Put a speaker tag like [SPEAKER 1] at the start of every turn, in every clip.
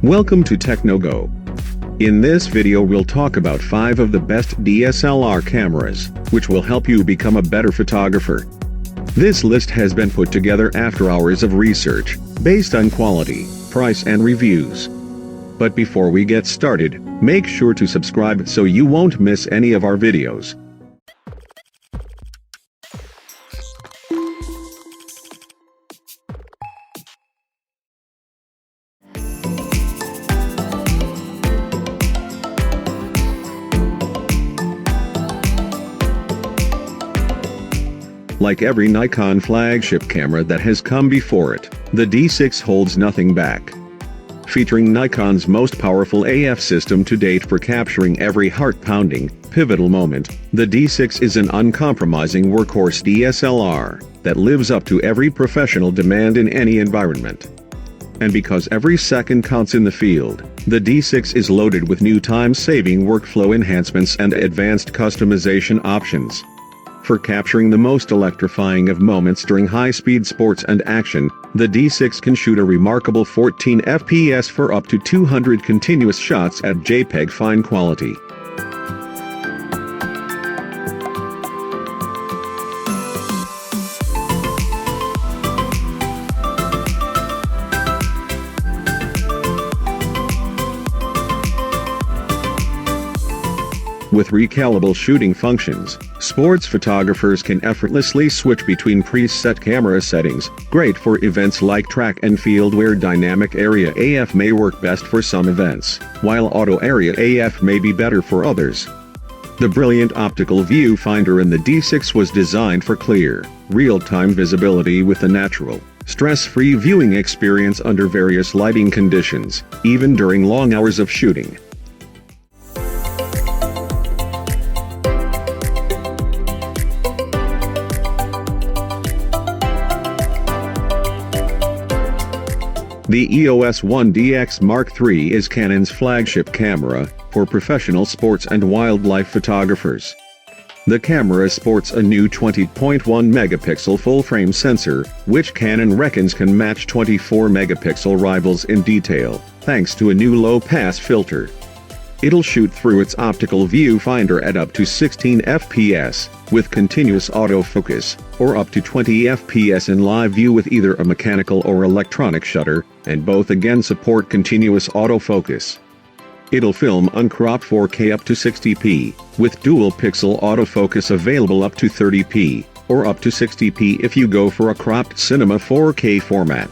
[SPEAKER 1] Welcome to TechnoGo. In this video we'll talk about 5 of the best DSLR cameras, which will help you become a better photographer. This list has been put together after hours of research, based on quality, price and reviews. But before we get started, make sure to subscribe so you won't miss any of our videos. Like every Nikon flagship camera that has come before it, the D6 holds nothing back. Featuring Nikon's most powerful AF system to date for capturing every heart-pounding, pivotal moment, the D6 is an uncompromising workhorse DSLR that lives up to every professional demand in any environment. And because every second counts in the field, the D6 is loaded with new time-saving workflow enhancements and advanced customization options. For capturing the most electrifying of moments during high-speed sports and action, the D6 can shoot a remarkable 14 FPS for up to 200 continuous shots at JPEG fine quality. With recalibable shooting functions, sports photographers can effortlessly switch between preset camera settings, great for events like track and field where dynamic area AF may work best for some events, while auto area AF may be better for others. The brilliant optical viewfinder in the D6 was designed for clear, real-time visibility with a natural, stress-free viewing experience under various lighting conditions, even during long hours of shooting. The EOS 1DX Mark III is Canon's flagship camera for professional sports and wildlife photographers. The camera sports a new 20.1 megapixel full-frame sensor, which Canon reckons can match 24 megapixel rivals in detail, thanks to a new low-pass filter. It'll shoot through its optical viewfinder at up to 16 FPS, with continuous autofocus, or up to 20 FPS in live view with either a mechanical or electronic shutter, and both again support continuous autofocus. It'll film uncropped 4K up to 60p, with dual-pixel autofocus available up to 30p, or up to 60p if you go for a cropped cinema 4K format.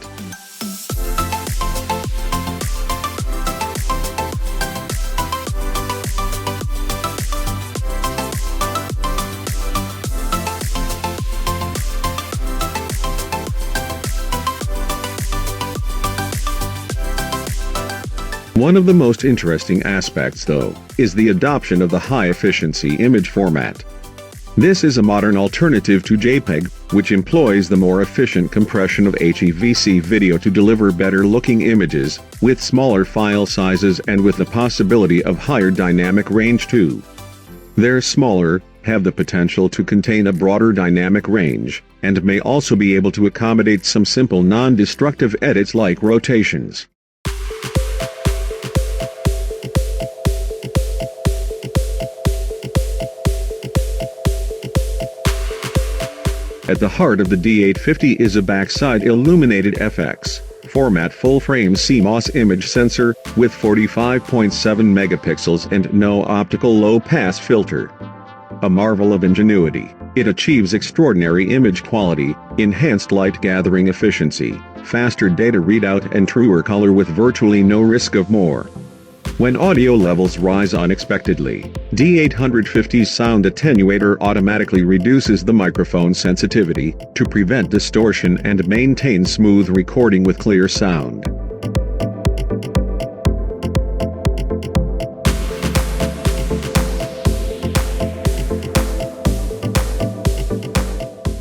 [SPEAKER 1] One of the most interesting aspects, though, is the adoption of the high-efficiency image format. This is a modern alternative to JPEG, which employs the more efficient compression of HEVC video to deliver better-looking images, with smaller file sizes and with the possibility of higher dynamic range too. They're smaller, have the potential to contain a broader dynamic range, and may also be able to accommodate some simple non-destructive edits like rotations. At the heart of the D850 is a backside illuminated FX format full-frame CMOS image sensor with 45.7 megapixels and no optical low-pass filter. A marvel of ingenuity, it achieves extraordinary image quality, enhanced light gathering efficiency, faster data readout and truer color with virtually no risk of more. When audio levels rise unexpectedly, D850's sound attenuator automatically reduces the microphone sensitivity to prevent distortion and maintain smooth recording with clear sound.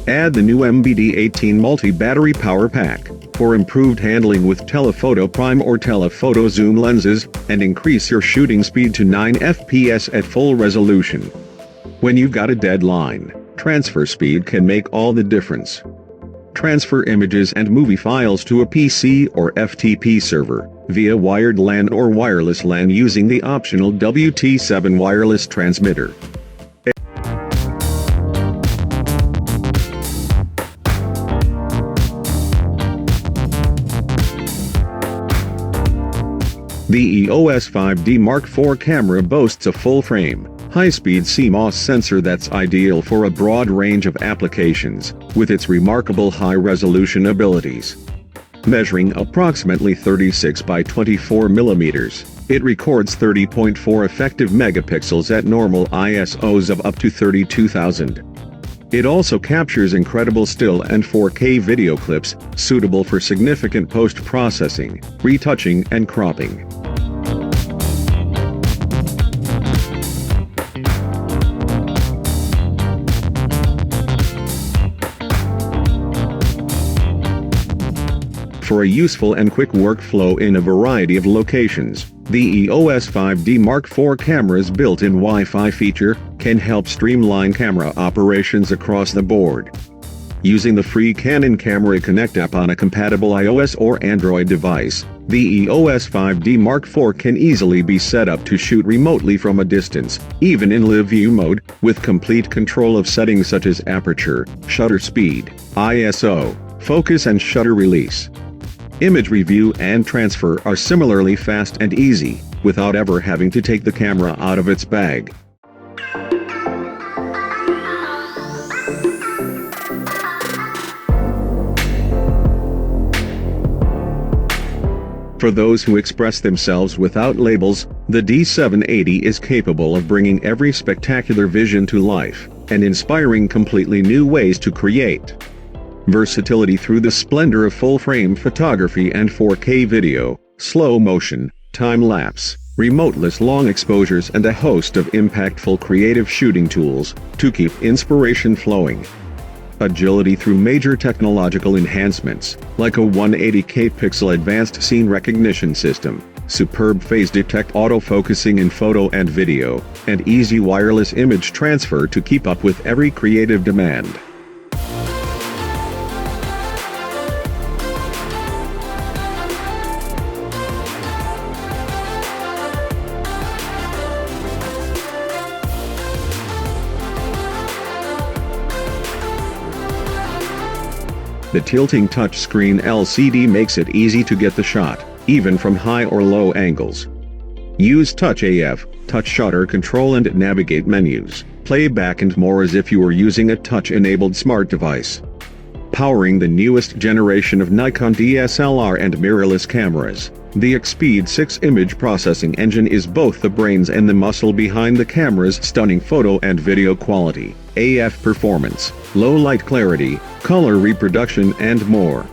[SPEAKER 1] Add the new MBD18 multi-battery power pack for improved handling with telephoto prime or telephoto zoom lenses, and increase your shooting speed to 9 FPS at full resolution. When you've got a deadline, transfer speed can make all the difference. Transfer images and movie files to a PC or FTP server, via wired LAN or wireless LAN using the optional WT7 wireless transmitter. The EOS 5D Mark IV camera boasts a full-frame, high-speed CMOS sensor that's ideal for a broad range of applications, with its remarkable high-resolution abilities. Measuring approximately 36 by 24 millimeters, it records 30.4 effective megapixels at normal ISOs of up to 32,000. It also captures incredible still and 4K video clips, suitable for significant post-processing, retouching and cropping. For a useful and quick workflow in a variety of locations, the EOS 5D Mark IV camera's built-in Wi-Fi feature can help streamline camera operations across the board. Using the free Canon Camera Connect app on a compatible iOS or Android device, the EOS 5D Mark IV can easily be set up to shoot remotely from a distance, even in live view mode, with complete control of settings such as aperture, shutter speed, ISO, focus and shutter release. Image review and transfer are similarly fast and easy, without ever having to take the camera out of its bag. For those who express themselves without labels, the D780 is capable of bringing every spectacular vision to life, and inspiring completely new ways to create. Versatility through the splendor of full-frame photography and 4K video, slow motion, time-lapse, remoteless long exposures and a host of impactful creative shooting tools to keep inspiration flowing. Agility through major technological enhancements, like a 180K pixel advanced scene recognition system, superb phase detect autofocusing in photo and video, and easy wireless image transfer to keep up with every creative demand. The tilting touchscreen LCD makes it easy to get the shot, even from high or low angles. Use Touch AF, touch shutter control and navigate menus, playback and more as if you were using a touch-enabled smart device. Powering the newest generation of Nikon DSLR and mirrorless cameras, the Xpeed 6 image processing engine is both the brains and the muscle behind the camera's stunning photo and video quality, AF performance, low light clarity, color reproduction and more.